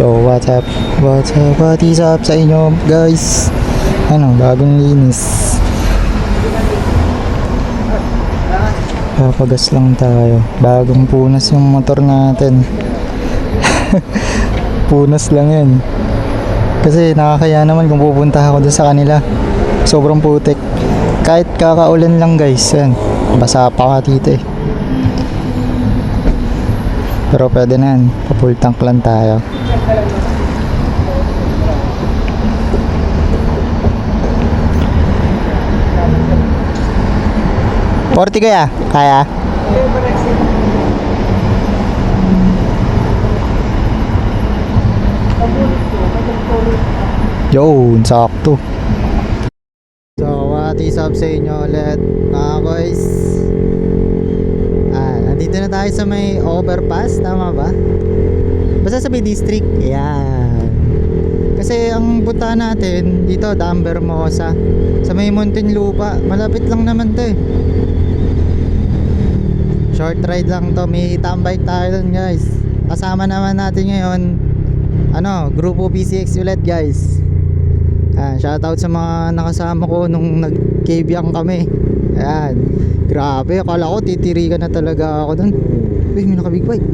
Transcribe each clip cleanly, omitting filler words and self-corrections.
So what is up sa inyo guys? Ano, bagong linis. Papagas lang tayo. Bagong punas yung motor natin. Punas lang yan. Kasi nakakaya naman kung pupunta ako doon sa kanila. Sobrang putik. Kahit kakaulan lang guys, yan. Basa pa ka dito eh. Pero pwede na yan. Pa-full tank lang tayo. Porty kaya? Kaya? Yun, sakto. So, what is up sa inyo ulit mga boys? Nandito na tayo sa may overpass, tama ba? Basta sa may district, yan. Kasi ang punta natin dito, Dam Bermosa, sa may Muntinlupa, malapit lang naman to eh. Short ride lang to, may tambay tayo dun guys. Kasama naman natin ngayon, grupo PCX ulit guys. Shoutout sa mga nakasama ko nung nag-KBang kami. Ayan, grabe, akala ko titirikan na talaga ako dun. Uy, may naka-big bike.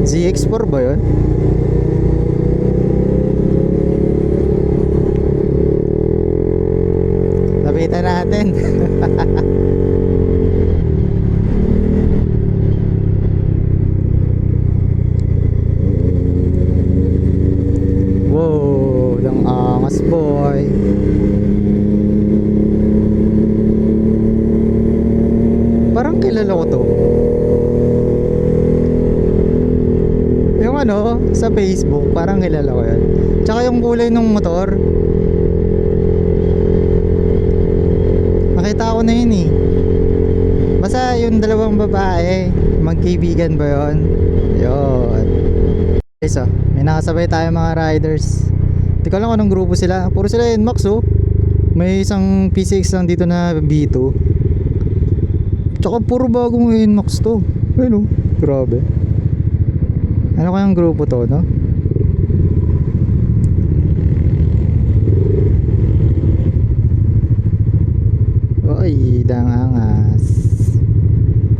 ZX4 ba yun? Lapitan natin. Wow, ang angas boy. Parang kilala ko to. Yung sa Facebook, parang kilala ko yan. Tsaka yung kulay ng motor, nakita ko na yun eh. Basta yung dalawang babae, magkaibigan ba yun? Yun. Okay, so may nakasabay tayo mga riders. Hindi ko lang anong grupo sila. Puro sila NMAX oh. May isang P6 lang dito na B2. Tsaka puro bagong NMAX to. Ayun oh, grabe. Ano kayang grupo to, no? Oy, dangangas.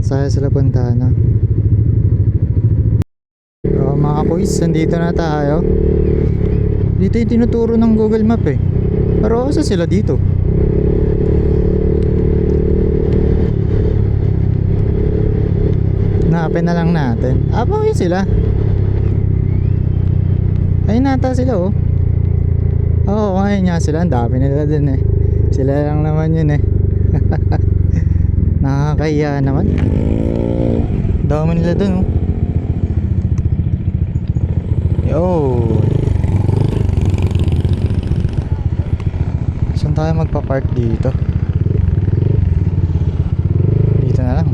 Saan sila punta, no? So, mga boys, nandito na tayo. Dito yung tinuturo ng Google Map eh. Pero saan sila dito? Hanapin na lang natin. Bakit sila? Ayun nata sila oh. Oo, ayun nga sila. Ang dami nila din eh. Sila lang naman yun eh. Nakakaya naman. Dami nila dun oh. Yo. Saan tayo magpa-park dito? Dito na lang.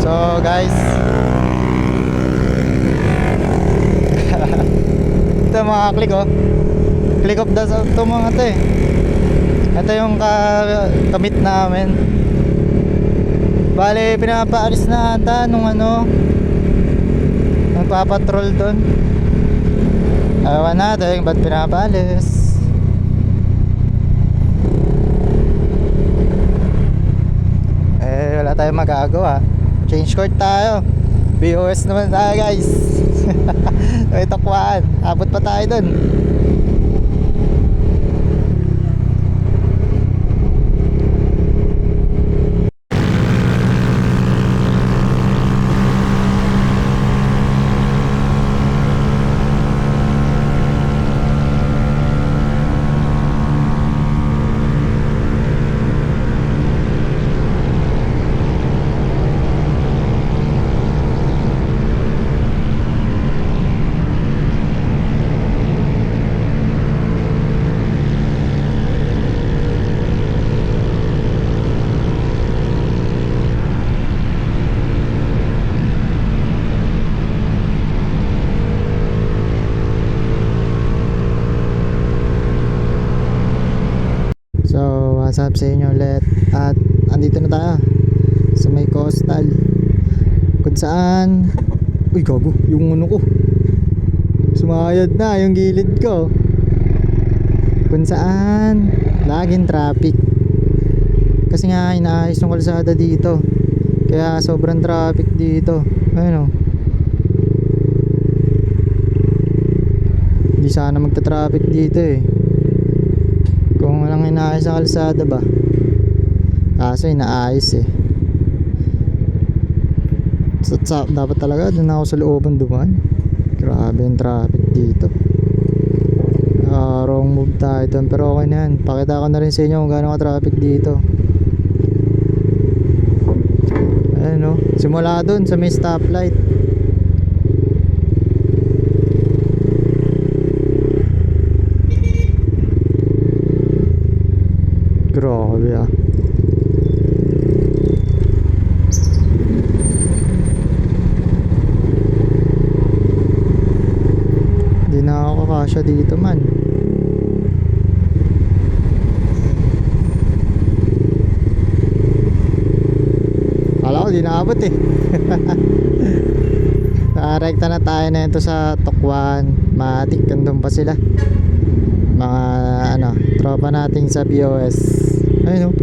So guys, ito mga click oh. Click of the ito mga to eh. Ito yung kamit namin. Bale pinapaalis na ata nung nagpapatrol doon. Ewan natin ba't pinapaalis. Wala tayong magagawa. Change court tayo. BOS naman tayo guys. May takwaan. Abot pa tayo dun. What's up sa inyo ulit. At andito na tayo sa may coastal, kung saan, uy gago, yung ano ko sumayad na yung gilid ko, kung saan laging traffic kasi nga inaayos yung kalsada dito, kaya sobrang traffic dito. Ayun o, hindi sana magta-traffic dito eh kung walang inaayos sa kalsada ba. Kaso inaayos eh. Dapat talaga doon ako sa looban dumaan. Grabe yung traffic dito. Wrong move tayo doon, pero okay na yan. Pakita ko na rin sa inyo kung gaano ka traffic dito. Ayan no, simula doon sa may stoplight. Grabe ah. Hindi na ako kakasya dito man. Kala ko di naabot eh. Nakarekta na tayo na ito sa Tokwan. Matik, nandun pa sila. Mga ano, tropa nating sa BOS. Ayun o,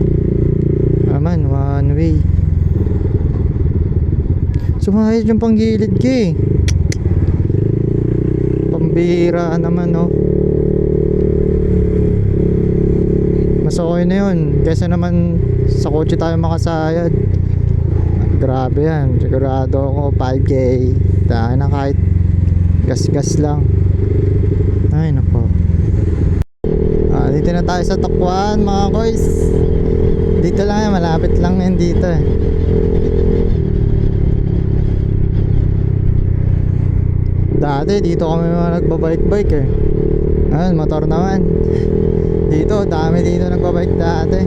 naman one way. Sumayad yung panggilid ka eh. Pambihira naman no. Mas okay na yun kaysa naman sa kotse tayo makasayad. Grabe yan, sigurado ako 5K dahil na kahit gas-gas lang. Ay nako. Dito na tayo sa Tokwan mga boys. Dito lang yan, malapit lang yan dito eh. Dati dito kami mga nagbabike-bike eh. Ayun, motor naman. Dito, dami dito nagbabike dati.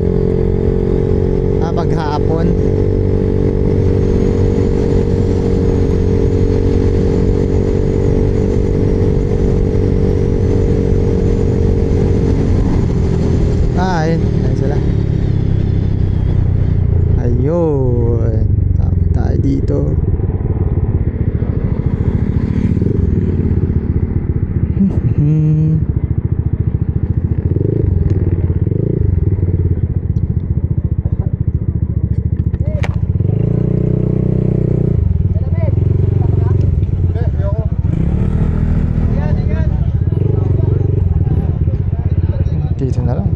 Paghapon. Ayun sila. Ayun, tapos tayo dito. Dito na lang.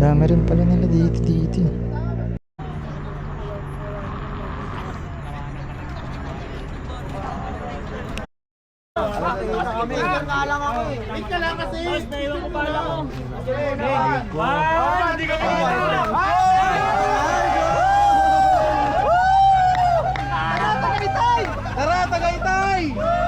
Dami rin pala nila dito. Wait ka lang kasi. Naiwan ko pala ako. Hindi ka Tara, Tagaytay!